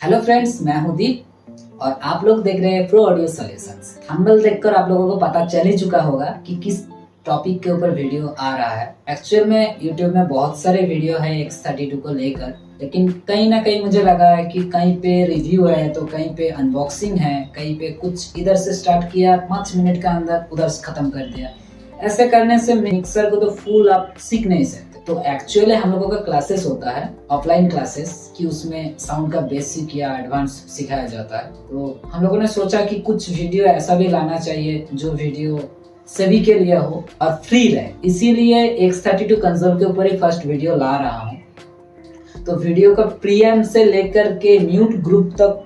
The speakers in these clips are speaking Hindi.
हेलो फ्रेंड्स, मैं हूं दीप और आप लोग देख रहे हैं प्रो ऑडियो सॉल्यूशंस। थंबनेल देखकर आप लोगों को पता चल ही चुका होगा कि किस टॉपिक के ऊपर वीडियो आ रहा है। एक्चुअल में यूट्यूब में बहुत सारे वीडियो है X32 को लेकर, लेकिन कहीं ना कहीं मुझे लगा है कि कहीं पे रिव्यू है तो कहीं पे अनबॉक्सिंग है, कहीं पे कुछ इधर से स्टार्ट किया 5 मिनट का अंदर उधर से खत्म कर दिया। ऐसे करने से मिक्सर को तो फुल आप सीख नहीं सकते। तो एक्चुअली हम लोगों का क्लासेस होता है ऑफलाइन क्लासेस कि उसमें साउंड का बेसिक या एडवांस सिखाया जाता है। तो हम लोगों ने सोचा कि कुछ वीडियो ऐसा भी लाना चाहिए जो वीडियो सभी के लिए हो और फ्री रहे, इसीलिए X32 कंसोल के ऊपर ही फर्स्ट वीडियो ला रहा हूँ। तो वीडियो का प्रीएम्प से लेकर के म्यूट ग्रुप तक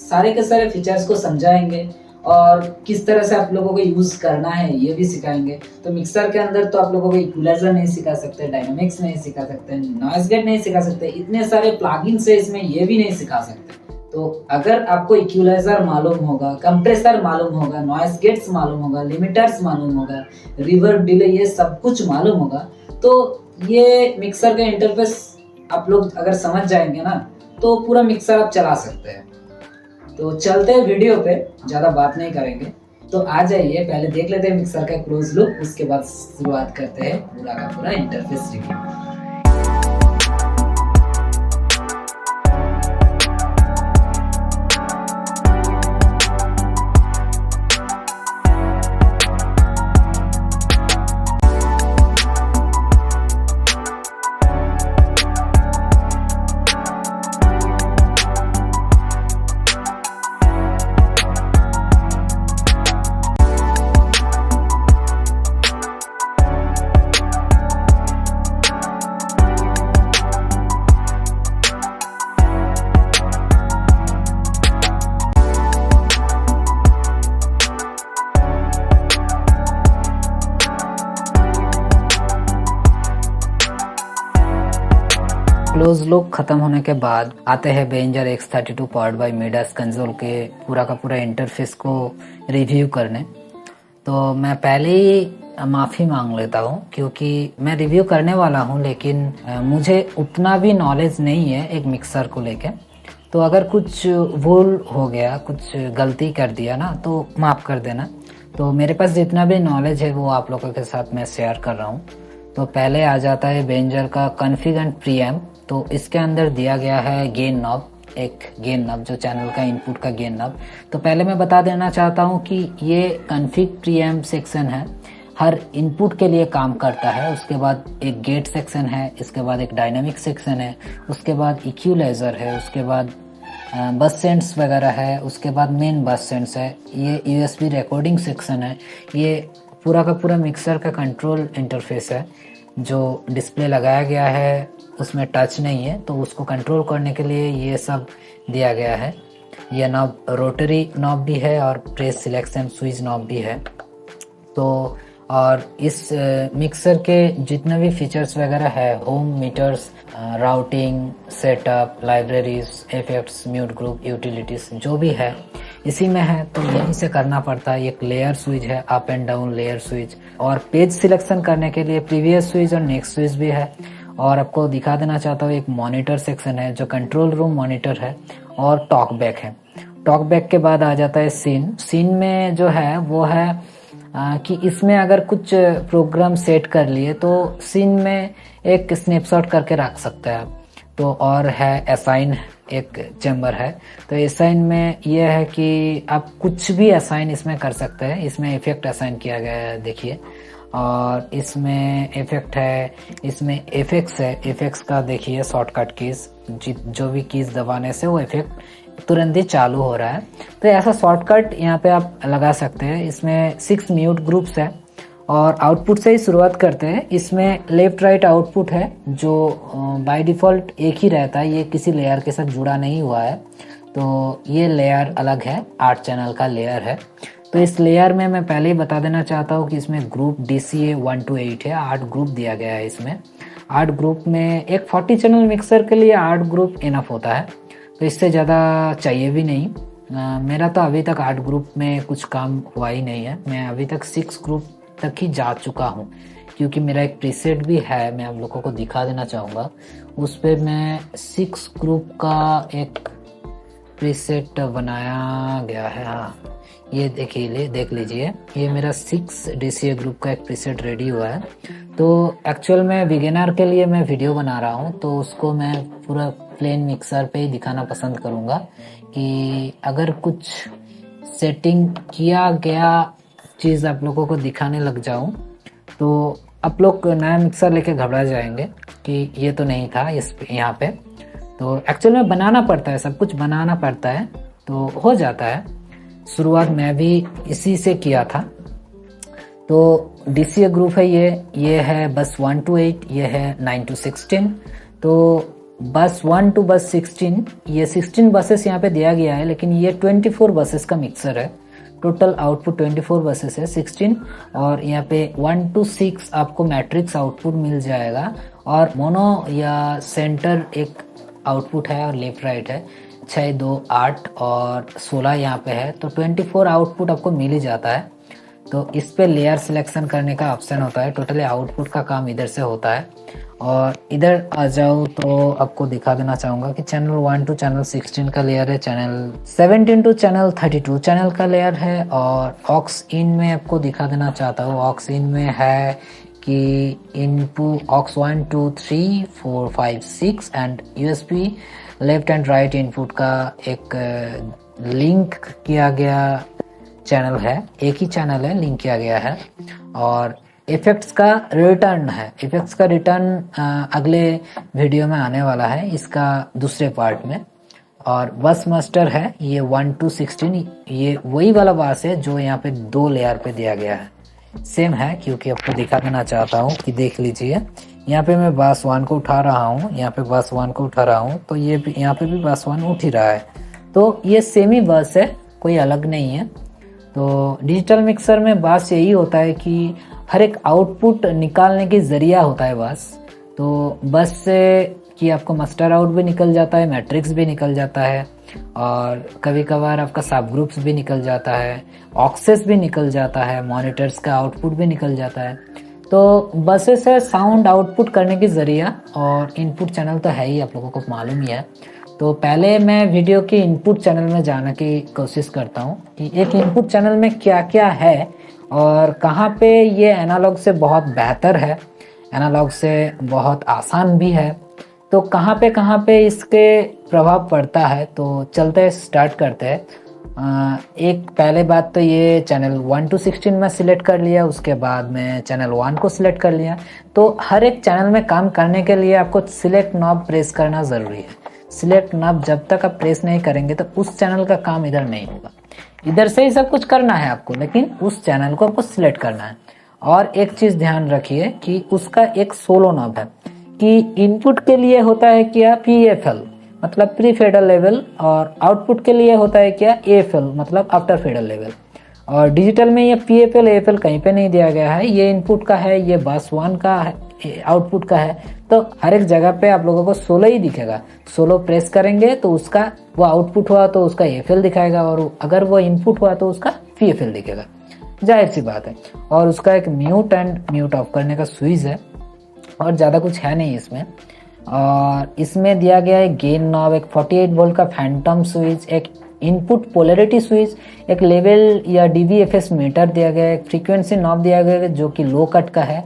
सारे के सारे फीचर्स को समझाएंगे और किस तरह से आप लोगों को यूज करना है ये भी सिखाएंगे। तो मिक्सर के अंदर तो आप लोगों को इक्वलाइजर नहीं सिखा सकते, डायनामिक्स नहीं सिखा सकते, नॉइज गेट नहीं सिखा सकते, इतने सारे प्लगइन्स है इसमें, ये भी नहीं सिखा सकते। तो अगर आपको इक्वलाइजर मालूम होगा, कंप्रेसर मालूम होगा, नॉइज गेट्स मालूम होगा, लिमिटर्स मालूम होगा, रिवर्ब डिले, ये सब कुछ मालूम होगा, तो ये मिक्सर का इंटरफेस आप लोग अगर समझ जाएंगे ना तो पूरा मिक्सर आप चला सकते हैं। तो चलते हैं वीडियो पे, ज्यादा बात नहीं करेंगे। तो आ जाइए, पहले देख लेते हैं मिक्सर का क्लोज लुक, उसके बाद शुरुआत करते हैं पूरा का पूरा इंटरफेस रिव्यू। क्लोज लुक खत्म होने के बाद आते हैं Behringer X32 powered by Midas console के पूरा का पूरा इंटरफेस को रिव्यू करने। तो मैं पहले ही माफ़ी मांग लेता हूँ क्योंकि मैं रिव्यू करने वाला हूँ, लेकिन मुझे उतना भी नॉलेज नहीं है एक मिक्सर को लेके। तो अगर कुछ भूल हो गया, कुछ गलती कर दिया ना तो माफ़ कर देना। तो मेरे पास जितना भी नॉलेज है वो आप लोगों के साथ मैं शेयर कर रहा हूँ। तो पहले आ जाता है Behringer का कॉन्फिग एंड प्रीएम्प। तो इसके अंदर दिया गया है गेन नॉब, एक गेन नॉब जो चैनल का इनपुट का गेन नॉब। तो पहले मैं बता देना चाहता हूँ कि ये कॉन्फिग प्रीएम्प सेक्शन है, हर इनपुट के लिए काम करता है। उसके बाद एक गेट सेक्शन है, इसके बाद एक डायनामिक सेक्शन है, उसके बाद इक्वलाइजर है, उसके बाद बस सेंट्स वगैरह है, उसके बाद मेन बस सेंट्स है, ये यूएसबी रिकॉर्डिंग सेक्शन है। ये पूरा का पूरा मिक्सर का कंट्रोल इंटरफेस है। जो डिस्प्ले लगाया गया है उसमें टच नहीं है, तो उसको कंट्रोल करने के लिए ये सब दिया गया है। ये नॉब रोटरी नॉब भी है और प्रेस सिलेक्शन स्विच नॉब भी है। तो और इस मिक्सर के जितने भी फीचर्स वगैरह है, home meters, routing, setup, libraries, effects, mute group, utilities जो भी है इसी में है। तो यहीं से करना पड़ता है। एक लेयर स्विच है, up and down layer switch, और पेज सिलेक्शन करने के लिए प्रीवियस स्विच और नेक्स्ट स्विच भी है। और आपको दिखा देना चाहता हूँ एक मॉनिटर सेक्शन है जो कंट्रोल रूम मॉनिटर है, और टॉक बैक है। टॉक बैक के बाद आ जाता है सीन। सीन में जो है वो है कि इसमें अगर कुछ प्रोग्राम सेट कर लिए तो सीन में एक स्नैपशॉट करके रख सकते हैं आप। तो और है असाइन, एक चैम्बर है। तो असाइन में ये है कि आप कुछ भी असाइन इसमें कर सकते हैं। इसमें इफेक्ट असाइन किया गया है, देखिए। और इसमें इफेक्ट है, इसमें इफेक्ट्स है। इफेक्ट्स का देखिए शॉर्टकट कीज, जो भी कीज दबाने से वो इफेक्ट तुरंत ही चालू हो रहा है। तो ऐसा शॉर्टकट यहाँ पे आप लगा सकते हैं। इसमें 6 म्यूट ग्रुप्स है और आउटपुट से ही शुरुआत करते हैं। इसमें लेफ्ट राइट आउटपुट है जो बाय डिफ़ॉल्ट एक ही रहता है, ये किसी लेयर के साथ जुड़ा नहीं हुआ है। तो ये लेयर अलग है, 8 चैनल का लेयर है। तो इस लेयर में मैं पहले ही बता देना चाहता हूँ कि इसमें ग्रुप DCA 1 to 8 है, 8 ग्रुप दिया गया है इसमें। 8 ग्रुप में एक 40 चैनल मिक्सर के लिए 8 ग्रुप इनफ होता है, तो इससे ज़्यादा चाहिए भी नहीं। मेरा तो अभी तक 8 ग्रुप में कुछ काम हुआ ही नहीं है। मैं अभी तक 6 ग्रुप तक ही जा चुका हूँ, क्योंकि मेरा एक प्रीसेट भी है, मैं आप लोगों को दिखा देना चाहूँगा। उस पर मैं 6 ग्रुप का एक प्रीसेट बनाया गया है। हाँ, ये देखिए, देख लीजिए, ये मेरा 6 DCA ग्रुप का एक प्रीसेट रेडी हुआ है। तो एक्चुअल में बिगिनर के लिए मैं वीडियो बना रहा हूँ, तो उसको मैं पूरा प्लेन मिक्सर पे ही दिखाना पसंद करूँगा कि अगर कुछ सेटिंग किया गया चीज़ आप लोगों को दिखाने लग जाऊँ तो आप लोग नया मिक्सर लेके घबरा जाएंगे कि ये तो नहीं था इस यहाँ पे। तो एक्चुअल में बनाना पड़ता है, सब कुछ बनाना पड़ता है, तो हो जाता है। शुरुआत मैं भी इसी से किया था। तो DCA ग्रुप है ये है बस 1 to 8, ये है 9 to 16। तो बस 1 to बस 16, ये 16 बसेस यहाँ पे दिया गया है, लेकिन ये 24 बसेस का मिक्सर है। टोटल आउटपुट 24 बसेस है, 16, और यहाँ पे 1 to 6 आपको मैट्रिक्स आउटपुट मिल जाएगा, और मोनो या सेंटर एक आउटपुट है, और लेफ्ट राइट है। 6, 2, 8 और 16 यहाँ पे है, तो 24 आउटपुट आपको मिल ही जाता है। तो इस पे लेयर सिलेक्शन करने का ऑप्शन होता है। टोटली आउटपुट का काम इधर से होता है। और इधर आ जाओ तो आपको दिखा देना चाहूँगा कि चैनल 1 to चैनल 16 का लेयर है, चैनल 17 to चैनल 32 चैनल का लेयर है। और ऑक्स इन में आपको दिखा देना चाहता हूँ, ऑक्स इन में है कि input aux 1 2 3 4 5 6 and USB left and right input का एक लिंक किया गया चैनल है, एक ही चैनल है, लिंक किया गया है। और इफेक्ट्स का रिटर्न है, इफेक्ट्स का रिटर्न अगले वीडियो में आने वाला है, इसका दूसरे पार्ट में। और बस मास्टर है, ये 1 to 16, ये वही वाला बस है जो यहाँ पे 2 लेयर पे दिया गया है, सेम है, क्योंकि आपको दिखा देना चाहता हूँ कि देख लीजिए। यहाँ पे मैं बस 1 को उठा रहा हूँ, यहाँ पे बस 1 को उठा रहा हूँ, तो ये भी यहाँ पे भी बस 1 उठ ही रहा है। तो ये सेम ही बस है, कोई अलग नहीं है। तो डिजिटल मिक्सर में बस यही होता है कि हर एक आउटपुट निकालने की जरिया होता है बस। तो बस से कि आपको मास्टर आउट भी निकल जाता है, मैट्रिक्स भी निकल जाता है, और कभी कभार आपका सब ग्रुप्स भी निकल जाता है, ऑक्सेस भी निकल जाता है, मॉनिटर्स का आउटपुट भी निकल जाता है। तो बसेस है साउंड आउटपुट करने की जरिया, और इनपुट चैनल तो है ही, आप लोगों को मालूम ही है। तो पहले मैं वीडियो के इनपुट चैनल में जाने की कोशिश करता हूँ कि एक इनपुट चैनल में क्या क्या है और कहाँ पे ये एनालॉग से बहुत बेहतर है, एनालॉग से बहुत आसान भी है, तो कहाँ पे इसके प्रभाव पड़ता है। तो चलते स्टार्ट करते हैं। एक पहले बात तो ये चैनल 1 to 16 में सिलेक्ट कर लिया, उसके बाद में चैनल 1 को सिलेक्ट कर लिया। तो हर एक चैनल में काम करने के लिए आपको सिलेक्ट नॉब प्रेस करना ज़रूरी है। सिलेक्ट नॉब जब तक आप प्रेस नहीं करेंगे तो उस चैनल का काम इधर नहीं होगा। इधर से ही सब कुछ करना है आपको, लेकिन उस चैनल को आपको सिलेक्ट करना है। और एक चीज़ ध्यान रखिए कि उसका एक सोलो नॉब है कि इनपुट के लिए होता है क्या PFL मतलब प्री फेडर लेवल, और आउटपुट के लिए होता है क्या AFL मतलब आफ्टर फेडर लेवल। और डिजिटल में ये PFL AFL कहीं पे नहीं दिया गया है, ये इनपुट का है, ये बस 1 का है, आउटपुट का है। तो हर एक जगह पे आप लोगों को 16 ही दिखेगा। 16 प्रेस करेंगे तो उसका वो आउटपुट हुआ तो उसका AFL दिखाएगा, और अगर वो इनपुट हुआ तो उसका PFL दिखेगा, जाहिर सी बात है। और उसका एक म्यूट एंड म्यूट ऑफ करने का स्विच है, और ज़्यादा कुछ है नहीं इसमें। और इसमें दिया गया है गेन नॉब, एक 48 वोल्ट का फैंटम स्विच, एक इनपुट पोलैरिटी स्विच, एक लेवल या DVFS मीटर दिया गया है, एक फ्रीक्वेंसी नॉब दिया गया है जो कि लो कट का है,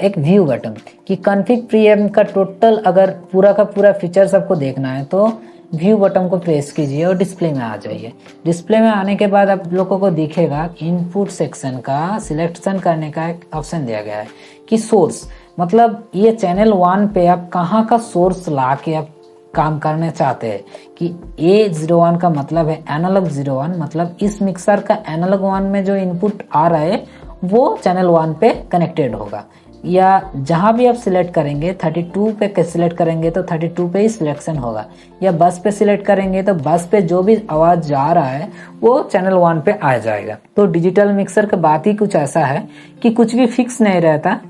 एक व्यू बटन कि कॉन्फ़िग प्रीएम्प का टोटल अगर पूरा का पूरा फीचर्स आपको देखना है तो व्यू बटन को प्रेस कीजिए और डिस्प्ले में आ जाइए। डिस्प्ले में आने के बाद आप लोगों को दिखेगा इनपुट सेक्शन का सिलेक्शन करने का एक ऑप्शन दिया गया है कि सोर्स, मतलब ये चैनल 1 पे आप कहाँ का सोर्स ला के आप काम करना चाहते हैं। कि A01 का मतलब है एनालॉग 01, मतलब इस मिक्सर का एनालॉग 1 में जो इनपुट आ रहा है वो चैनल 1 पे कनेक्टेड होगा। या जहाँ भी आप सिलेक्ट करेंगे 32 पे सिलेक्ट करेंगे तो 32 पे ही सिलेक्शन होगा, या बस पे सिलेक्ट करेंगे तो बस पे जो भी आवाज़ जा रहा है वो चैनल 1 पे आ जाएगा। तो डिजिटल मिक्सर का बात ही कुछ ऐसा है कि कुछ भी फिक्स नहीं रहता,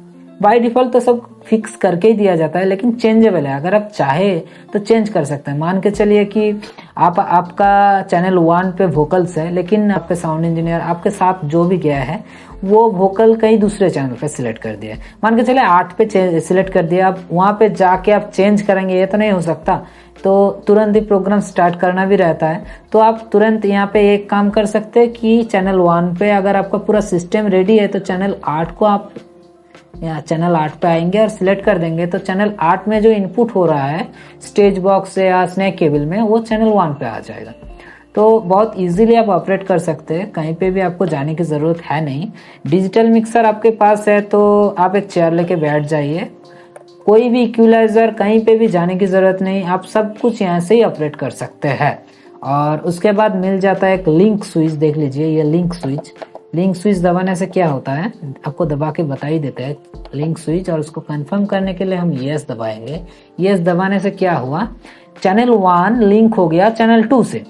बाय डिफॉल्ट तो सब फिक्स करके ही दिया जाता है, लेकिन चेंजेबल है। अगर आप चाहे तो चेंज कर सकते हैं। मान के चलिए कि आपका चैनल 1 पे वोकल्स है, लेकिन आपके साउंड इंजीनियर आपके साथ जो भी गया है वो वोकल कहीं दूसरे चैनल पे सिलेक्ट कर दिया, मान के चले 8 पे सिलेक्ट कर दिया, अब वहाँ पे जाके आप चेंज करेंगे ये तो नहीं हो सकता, तो तुरंत ही प्रोग्राम स्टार्ट करना भी रहता है। तो आप तुरंत यहाँ पे एक काम कर सकते हैं कि चैनल 1 पे अगर आपका पूरा सिस्टम रेडी है तो चैनल 8 को आप यहाँ चैनल 8 पे आएंगे और सिलेक्ट कर देंगे, तो चैनल 8 में जो इनपुट हो रहा है स्टेज बॉक्स से या स्नैक केबल में वो चैनल 1 पे आ जाएगा। तो बहुत इजीली आप ऑपरेट कर सकते हैं, कहीं पे भी आपको जाने की ज़रूरत है नहीं। डिजिटल मिक्सर आपके पास है तो आप एक चेयर लेके बैठ जाइए, कोई भी इक्विलाइजर कहीं पे भी जाने की ज़रूरत नहीं, आप सब कुछ यहाँ से ही ऑपरेट कर सकते हैं। और उसके बाद मिल जाता है एक लिंक स्विच, देख लीजिए ये लिंक स्विच दबाने से क्या होता है आपको दबा के बता ही देते हैं लिंक स्विच, और उसको कंफर्म करने के लिए हम यस दबाएंगे। यस दबाने से क्या हुआ, चैनल 1 लिंक हो गया चैनल 2 से,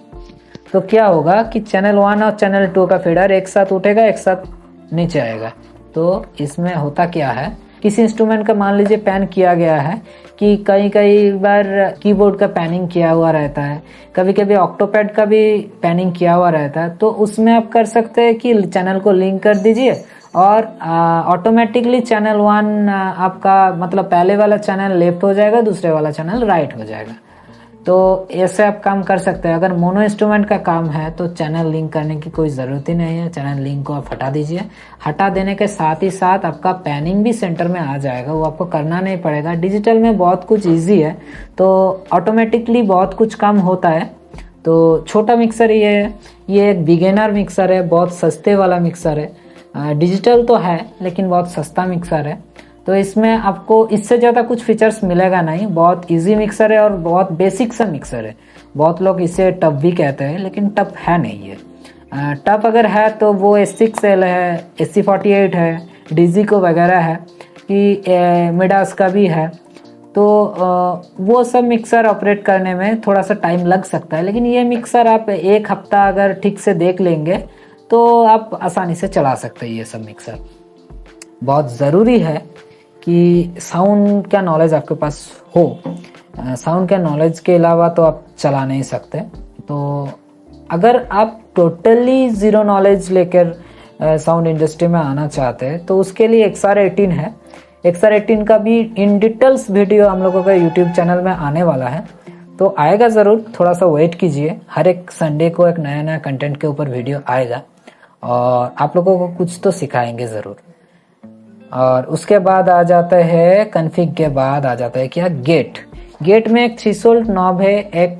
तो क्या होगा कि चैनल 1 और चैनल 2 का फीडर एक साथ उठेगा एक साथ नीचे आएगा। तो इसमें होता क्या है, किसी इंस्ट्रूमेंट का मान लीजिए पैन किया गया है कि कई बार कीबोर्ड का पैनिंग किया हुआ रहता है, कभी कभी ऑक्टोपैड का भी पैनिंग किया हुआ रहता है, तो उसमें आप कर सकते हैं कि चैनल को लिंक कर दीजिए और ऑटोमेटिकली चैनल 1 आपका मतलब पहले वाला चैनल लेफ्ट हो जाएगा, दूसरे वाला चैनल राइट हो जाएगा। तो ऐसे आप काम कर सकते हैं। अगर मोनो इंस्ट्रूमेंट का काम है तो चैनल लिंक करने की कोई ज़रूरत ही नहीं है, चैनल लिंक को आप हटा दीजिए। हटा देने के साथ ही साथ आपका पैनिंग भी सेंटर में आ जाएगा, वो आपको करना नहीं पड़ेगा। डिजिटल में बहुत कुछ इजी है, तो ऑटोमेटिकली बहुत कुछ काम होता है। तो छोटा मिक्सर ये है, ये एक बिगिनर मिक्सर है, बहुत सस्ते वाला मिक्सर है। डिजिटल तो है लेकिन बहुत सस्ता मिक्सर है, तो इसमें आपको इससे ज़्यादा कुछ फीचर्स मिलेगा नहीं। बहुत इजी मिक्सर है और बहुत बेसिक सा मिक्सर है। बहुत लोग इसे टफ भी कहते हैं लेकिन टफ है नहीं है। टफ अगर है तो वो S6L है, SC48 है, डिजिको वगैरह है, कि मिडास का भी है। तो वो सब मिक्सर ऑपरेट करने में थोड़ा सा टाइम लग सकता है, लेकिन ये मिक्सर आप एक हफ्ता अगर ठीक से देख लेंगे तो आप आसानी से चला सकते हैं। ये सब मिक्सर बहुत ज़रूरी है कि साउंड का नॉलेज आपके पास हो। साउंड के नॉलेज के अलावा तो आप चला नहीं सकते। तो अगर आप टोटली ज़ीरो नॉलेज लेकर साउंड इंडस्ट्री में आना चाहते हैं तो उसके लिए XR18 है। XR18 का भी इन डिटेल्स वीडियो हम लोगों का यूट्यूब चैनल में आने वाला है, तो आएगा ज़रूर, थोड़ा सा वेट कीजिए। हर एक संडे को एक नया नया कंटेंट के ऊपर वीडियो आएगा और आप लोगों को कुछ तो सिखाएंगे ज़रूर। और उसके बाद आ जाता है कॉन्फ़िग के बाद आ जाता है क्या, गेट में एक थ्रेशोल्ड नॉब है, एक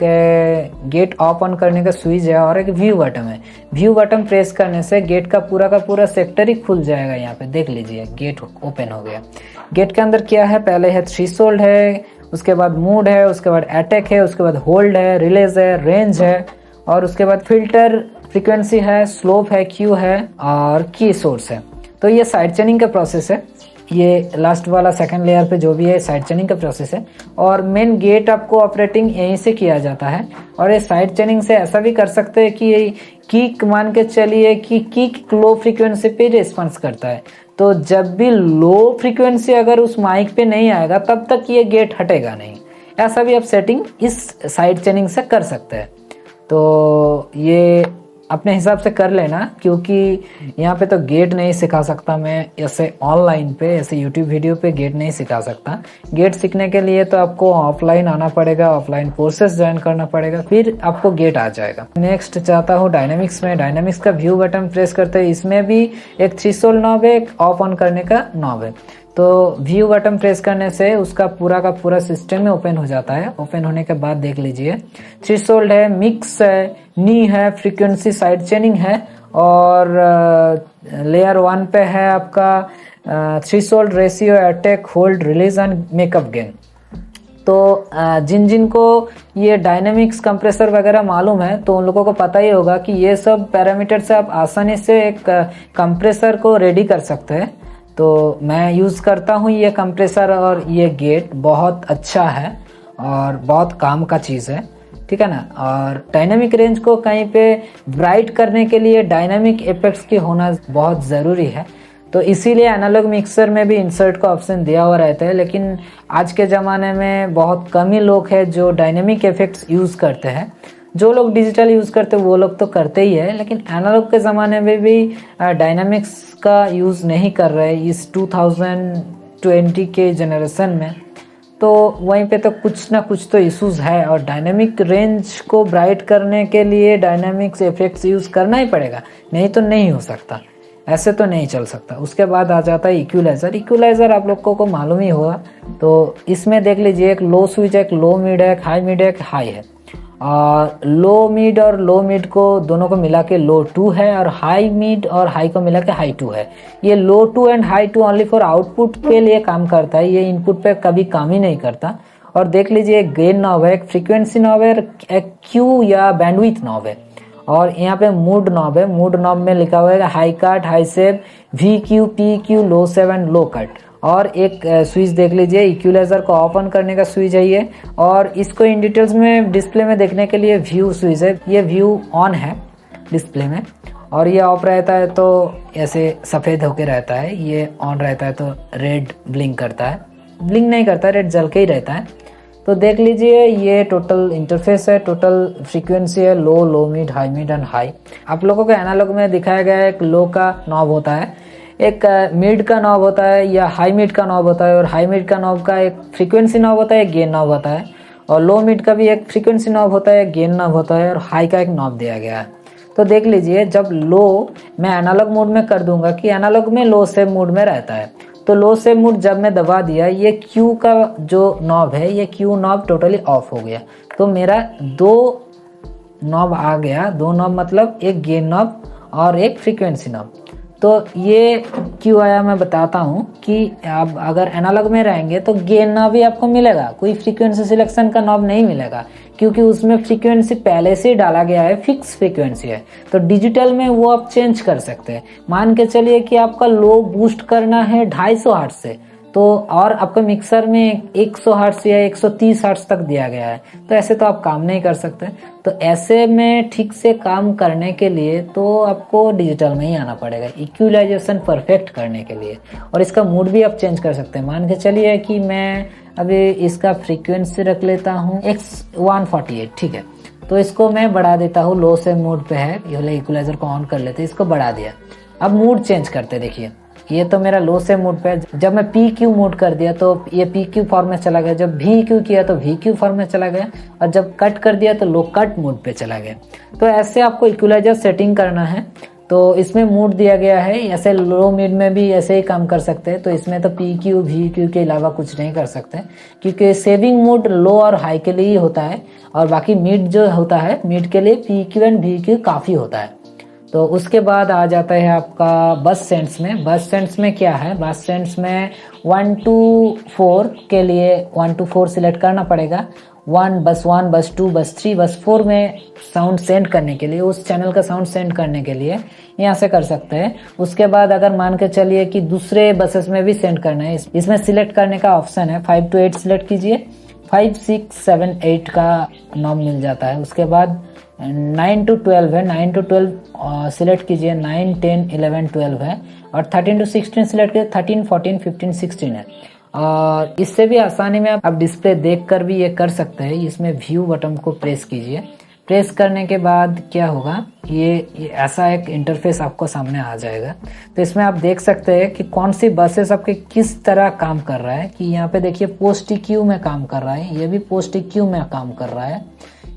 गेट ऑफ ऑन करने का स्विच है और एक व्यू बटन है। व्यू बटन प्रेस करने से गेट का पूरा सेक्टर ही खुल जाएगा। यहाँ पे देख लीजिए गेट ओपन हो गया। गेट के अंदर क्या है, पहले है थ्रेशोल्ड है, उसके बाद मूड है, उसके बाद अटैक है, उसके बाद होल्ड है, रिलीज है, रेंज है, और उसके बाद फिल्टर, फ्रीक्वेंसी है, स्लोप है, क्यू है और की सोर्स है। तो ये साइड चेनिंग का प्रोसेस है। ये लास्ट वाला सेकंड लेयर पे जो भी है साइड चेनिंग का प्रोसेस है। और मेन गेट आपको ऑपरेटिंग यहीं से किया जाता है। और ये साइड चेनिंग से ऐसा भी कर सकते हैं कि किक मान के चलिए कि किक लो फ्रीक्वेंसी पे रिस्पॉन्स करता है, तो जब भी लो फ्रीक्वेंसी अगर उस माइक पे नहीं आएगा तब तक ये गेट हटेगा नहीं। ऐसा भी आप सेटिंग इस साइड चेनिंग से कर सकते हैं। तो ये अपने हिसाब से कर लेना, क्योंकि यहाँ पे तो गेट नहीं सिखा सकता मैं, ऐसे ऑनलाइन पे ऐसे यूट्यूब वीडियो पे गेट नहीं सिखा सकता। गेट सीखने के लिए तो आपको ऑफलाइन आना पड़ेगा, ऑफलाइन कोर्सेज ज्वाइन करना पड़ेगा, फिर आपको गेट आ जाएगा। नेक्स्ट चाहता हूँ डायनेमिक्स में। डायनेमिक्स का व्यू बटन प्रेस करते हैं, इसमें भी एक थ्रेशोल्ड नॉब है, एक ऑफ ऑन करने का नॉब है। तो व्यू बटन प्रेस करने से उसका पूरा का पूरा सिस्टम में ओपन हो जाता है। ओपन होने के बाद देख लीजिए थ्रेशोल्ड है, मिक्स है, नी है, फ्रीक्वेंसी, साइड चेनिंग है, और लेयर 1 पे है आपका threshold, ratio, attack, hold, release and makeup gain. तो जिन को ये डायनेमिक्स कंप्रेसर वगैरह मालूम है तो उन लोगों को पता ही होगा कि ये सब पैरामीटर से आप आसानी से एक कंप्रेसर को रेडी कर सकते हैं। तो मैं यूज़ करता हूँ ये कंप्रेसर, और ये गेट बहुत अच्छा है और बहुत काम का चीज़ है, ठीक है ना। और डायनामिक रेंज को कहीं पे ब्राइट करने के लिए डायनामिक इफेक्ट्स की होना बहुत ज़रूरी है। तो इसीलिए एनालॉग मिक्सर में भी इंसर्ट का ऑप्शन दिया हुआ रहता है, लेकिन आज के ज़माने में बहुत कम ही लोग हैं जो डायनामिक इफेक्ट्स यूज़ करते हैं। जो लोग डिजिटल यूज़ करते वो लोग तो करते ही है, लेकिन एनालॉग के ज़माने में भी डायनामिक्स का यूज़ नहीं कर रहे इस 2020 के जनरेशन में। तो वहीं पे तो कुछ ना कुछ तो इश्यूज़ है, और डायनामिक रेंज को ब्राइट करने के लिए डायनामिक्स इफेक्ट्स यूज़ करना ही पड़ेगा, नहीं तो नहीं हो सकता, ऐसे तो नहीं चल सकता। उसके बाद आ जाता है इक्वलाइज़र। इक्वलाइज़र आप लोगों को मालूम ही होगा। तो इसमें देख लीजिए, एक लो स्विच है, एक लो मिड है, एक हाई मिड है, एक हाई है। और लो मिड और लो मिड को दोनों को मिला के लो 2 है, और हाई मिड और हाई को मिला के हाई 2 है। ये लो 2 and high 2 only for output के लिए काम करता है, ये इनपुट पे कभी काम ही नहीं करता। और देख लीजिए, एक गेन नॉब है, एक फ्रीक्वेंसी नॉब है, एक क्यू या बैंडविड्थ नॉब है, और यहाँ पे मूड नॉब है। मूड नॉब में लिखा हुआ है high cut, high save, we Q, P Q, low save and low cut. और एक स्विच देख लीजिए, इक्वलाइजर को ऑफ ऑन करने का स्विच है ये, और इसको इन डिटेल्स में डिस्प्ले में देखने के लिए व्यू स्विच है। ये व्यू ऑन है डिस्प्ले में, और ये ऑफ रहता है तो ऐसे सफ़ेद होके रहता है, ये ऑन रहता है तो रेड ब्लिंक करता है, ब्लिंक नहीं करता, रेड जल के ही रहता है। तो देख लीजिए, ये टोटल इंटरफेस है, टोटल फ्रीक्वेंसी है, low, low mid, high mid and high. आप लोगों को एनालॉग में दिखाया गया है, एक लो का नॉब होता है, एक मिड का नॉब होता है या हाई मिड का नॉब होता है, और हाई मिड का नॉब का एक फ्रीक्वेंसी नॉब होता है, एक गेन नॉब होता है, और लो मिड का भी एक फ्रीक्वेंसी नॉब होता है, एक गेन नॉब होता है, और हाई का एक नॉब दिया गया है। तो देख लीजिए, जब लो मैं एनालॉग मोड में कर दूंगा कि एनालॉग में लो सेव मोड में रहता है, तो लो सेव मोड जब मैं दबा दिया, ये क्यू का जो नॉब है, ये क्यू नॉब टोटली ऑफ हो गया। तो मेरा दो नॉब आ गया, दो नॉब मतलब एक गेन नॉब और एक फ्रीक्वेंसी नॉब। तो ये क्यों आया मैं बताता हूँ कि आप अगर एनालॉग में रहेंगे तो गेन नॉब भी आपको मिलेगा, कोई फ्रीक्वेंसी सिलेक्शन का नॉब नहीं मिलेगा, क्योंकि उसमें फ्रीक्वेंसी पहले से डाला गया है, फिक्स फ्रीक्वेंसी है। तो डिजिटल में वो आप चेंज कर सकते हैं। मान के चलिए कि आपका लो बूस्ट करना है 250 हर्ट्ज से, तो और आपको मिक्सर में 100 हर्ट्ज या 130 हर्ट्ज तक दिया गया है, तो ऐसे तो आप काम नहीं कर सकते। तो ऐसे में ठीक से काम करने के लिए तो आपको डिजिटल में ही आना पड़ेगा इक्वलाइजेशन परफेक्ट करने के लिए। और इसका मूड भी आप चेंज कर सकते हैं। मान के चलिए कि मैं अभी इसका फ्रीक्वेंसी रख लेता हूँ X148, ठीक है। तो इसको मैं बढ़ा देता हूँ, लो से मूड पे है, ये इक्वलाइजर को ऑन कर लेते, इसको बढ़ा दिया। अब मूड चेंज करते, देखिए ये तो मेरा लो से मूड पे है। जब मैं पी क्यू मूड कर दिया तो ये पी क्यू फॉर्म में चला गया, जब वी क्यू किया तो वी क्यू फॉर्म में चला गया, और जब कट कर दिया तो लो कट मूड पे चला गया। तो ऐसे आपको इक्वलाइजर सेटिंग करना है। तो इसमें मूड दिया गया है, ऐसे लो मिड में भी ऐसे ही काम कर सकते हैं। तो इसमें तो पी क्यू वी क्यू के अलावा कुछ नहीं कर सकते, क्योंकि सेविंग मूड लो और हाई के लिए ही होता है, और बाकी मिड जो होता है, मिड के लिए P Q and we Q काफ़ी होता है। तो उसके बाद आ जाता है आपका बस सेंस में। बस सेंस में क्या है, बस सेंस में 1 to 4 के लिए 1 to 4 सिलेक्ट करना पड़ेगा। 1, बस 1, बस 2, बस 3, बस 4 में साउंड सेंड करने के लिए, उस चैनल का साउंड सेंड करने के लिए यहाँ से कर सकते हैं। उसके बाद अगर मान के चलिए कि दूसरे बसेस में भी सेंड करना है, इसमें सिलेक्ट करने का ऑप्शन है, 5 to 8 सिलेक्ट कीजिए, 5, 6, 7, 8 का नॉब मिल जाता है। उसके बाद 9 to 12 है, 9 to 12 सिलेक्ट कीजिए, 9, 10, 11, 12 है, और 13 to 16 सिलेक्ट कीजिए, 13, 14, 15, 16 है। और इससे भी आसानी में आप डिस्प्ले देखकर भी ये कर सकते हैं। इसमें व्यू बटन को प्रेस कीजिए, प्रेस करने के बाद क्या होगा, ये ऐसा एक इंटरफेस आपको सामने आ जाएगा। तो इसमें आप देख सकते हैं कि कौन सी बसेस आपके किस तरह काम कर रहा है। कि यहाँ पे देखिए पोस्ट क्यू में काम कर रहा है, ये भी पोस्ट क्यू में काम कर रहा है,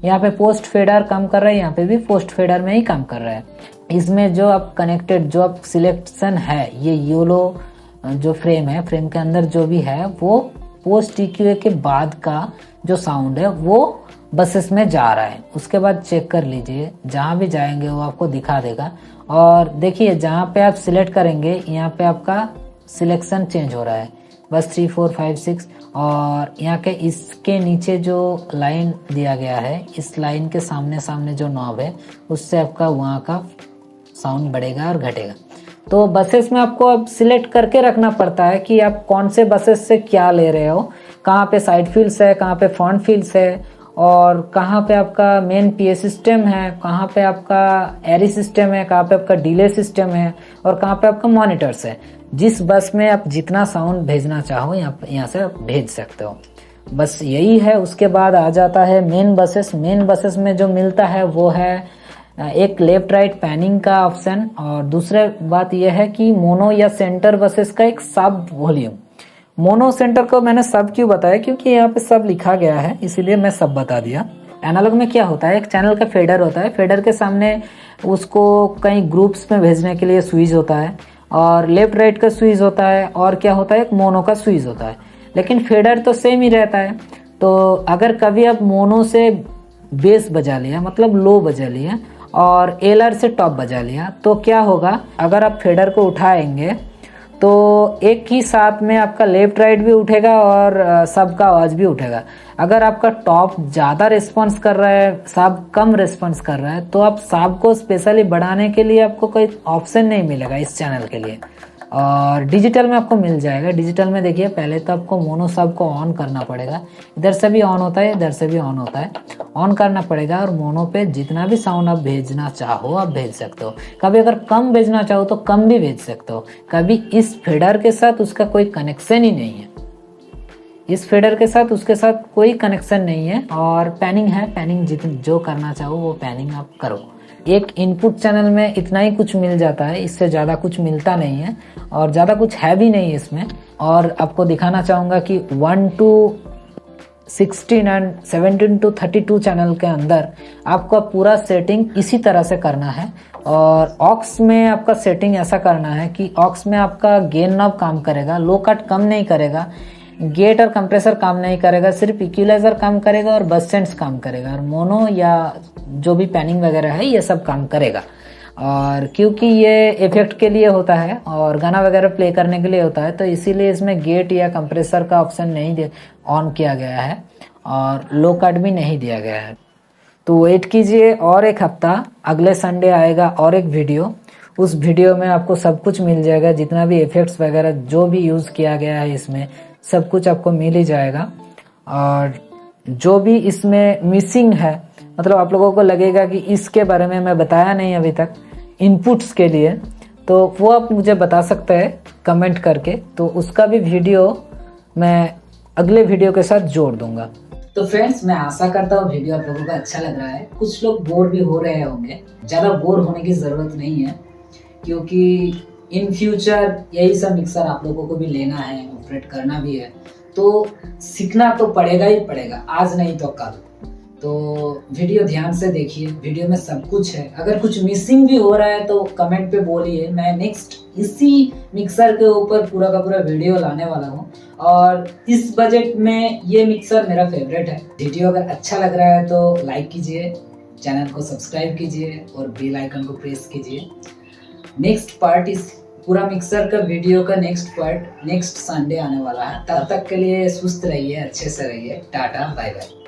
यहाँ पे पोस्ट फेडर काम कर रहा है, यहाँ पे भी पोस्ट फेडर में ही काम कर रहा है। इसमें जो आप कनेक्टेड, जो आप सिलेक्शन है, ये योलो जो फ्रेम है, फ्रेम के अंदर जो भी है वो पोस्ट टीक्यू के बाद का जो साउंड है वो बसेस में जा रहा है। उसके बाद चेक कर लीजिए, जहाँ भी जाएंगे वो आपको दिखा देगा। और देखिए जहाँ पे आप सिलेक्ट करेंगे, यहाँ पे आपका सिलेक्शन चेंज हो रहा है, बस 3, 4, 5, 6। और यहाँ के इसके नीचे जो लाइन दिया गया है, इस लाइन के सामने सामने जो नॉब है, उससे आपका वहाँ का साउंड बढ़ेगा और घटेगा। तो बसेस में आपको अब सिलेक्ट करके रखना पड़ता है कि आप कौन से बसेस से क्या ले रहे हो, कहाँ पे साइड फील्ड्स है, कहाँ पे फ्रंट फील्ड्स है, और कहाँ पे आपका मेन पीए सिस्टम है, कहाँ पे आपका एरी सिस्टम है, कहाँ पे आपका डिले सिस्टम है, और कहाँ पे आपका मॉनिटर्स है। जिस बस में आप जितना साउंड भेजना चाहो यहाँ से आप भेज सकते हो। बस यही है। उसके बाद आ जाता है मेन बसेस। मेन बसेस में जो मिलता है वो है एक लेफ्ट राइट पैनिंग का ऑप्शन, और दूसरा बात यह है कि मोनो या सेंटर बसेस का एक सब वॉल्यूम। मोनो सेंटर को मैंने सब क्यों बताया, क्योंकि यहाँ पे सब लिखा गया है इसीलिए मैं सब बता दिया। एनालॉग में क्या होता है, एक चैनल का फेडर होता है, फेडर के सामने उसको कई ग्रुप्स में भेजने के लिए स्विच होता है, और लेफ्ट राइट का स्विच होता है, और क्या होता है एक मोनो का स्विच होता है। लेकिन फेडर तो सेम ही रहता है। तो अगर कभी आप मोनो से बेस बजा लिया, मतलब लो बजा लिया, और एलआर से टॉप बजा लिया, तो क्या होगा, अगर आप फेडर को उठाएंगे तो एक ही साथ में आपका लेफ्ट राइट भी उठेगा और सबका आवाज भी उठेगा। अगर आपका टॉप ज़्यादा रिस्पॉन्स कर रहा है, सब कम रिस्पॉन्स कर रहा है, तो आप सब को स्पेशली बढ़ाने के लिए आपको कोई ऑप्शन नहीं मिलेगा इस चैनल के लिए। और डिजिटल में आपको मिल जाएगा। डिजिटल में देखिए, पहले तो आपको मोनो सब को ऑन करना पड़ेगा। इधर से भी ऑन होता है, इधर से भी ऑन होता है, ऑन करना पड़ेगा। और मोनो पे जितना भी साउंड आप भेजना चाहो आप भेज सकते हो। कभी अगर कम भेजना चाहो तो कम भी भेज सकते हो। कभी इस फेडर के साथ उसका कोई कनेक्शन ही नहीं है, इस फेडर के साथ उसके साथ कोई कनेक्शन नहीं है। और पैनिंग है, पैनिंग जो करना चाहो वो पैनिंग आप करो। एक इनपुट चैनल में इतना ही कुछ मिल जाता है, इससे ज़्यादा कुछ मिलता नहीं है, और ज़्यादा कुछ है भी नहीं इसमें। और आपको दिखाना चाहूँगा कि 1 to 16 एंड 17 to 32 चैनल के अंदर आपका पूरा सेटिंग इसी तरह से करना है। और ऑक्स में आपका सेटिंग ऐसा करना है कि ऑक्स में आपका गेन नॉब काम करेगा, लो कट कम नहीं करेगा, गेट और कंप्रेसर काम नहीं करेगा, सिर्फ इक्वलाइजर काम करेगा और बस सेंट्स काम करेगा, और मोनो या जो भी पैनिंग वगैरह है ये सब काम करेगा। और क्योंकि ये इफेक्ट के लिए होता है और गाना वगैरह प्ले करने के लिए होता है, तो इसीलिए इसमें गेट या कंप्रेसर का ऑप्शन नहीं ऑन किया गया है, और लो कट भी नहीं दिया गया है। तो वेट कीजिए और एक हफ्ता, अगले संडे आएगा और एक वीडियो। उस वीडियो में आपको सब कुछ मिल जाएगा, जितना भी इफेक्ट्स वगैरह जो भी यूज़ किया गया है इसमें सब कुछ आपको मिल ही जाएगा। और जो भी इसमें मिसिंग है, मतलब आप लोगों को लगेगा कि इसके बारे में मैं बताया नहीं अभी तक इनपुट्स के लिए, तो वो आप मुझे बता सकते हैं कमेंट करके, तो उसका भी वीडियो मैं अगले वीडियो के साथ जोड़ दूंगा। तो फ्रेंड्स, मैं आशा करता हूँ वीडियो आप लोगों को अच्छा लग रहा है। कुछ लोग बोर भी हो रहे होंगे, ज़्यादा बोर होने की ज़रूरत नहीं है, क्योंकि इन फ्यूचर यही सब मिक्सर आप लोगों को भी लेना है, ऑपरेट करना भी है, तो सीखना तो पड़ेगा ही पड़ेगा, आज नहीं तो कल। तो वीडियो ध्यान से देखिए, वीडियो में सब कुछ है। अगर कुछ मिसिंग भी हो रहा है तो कमेंट पे बोलिए, मैं नेक्स्ट इसी मिक्सर के ऊपर पूरा का पूरा वीडियो लाने वाला हूँ। और इस बजट में ये मिक्सर मेरा फेवरेट है। वीडियो अगर अच्छा लग रहा है तो लाइक कीजिए, चैनल को सब्सक्राइब कीजिए और बेल आइकन को प्रेस कीजिए। नेक्स्ट पार्ट, इस पूरा मिक्सर का वीडियो का नेक्स्ट पार्ट नेक्स्ट संडे आने वाला है। तब तक के लिए सुस्त रहिए, अच्छे से रहिए, टाटा बाय बाय।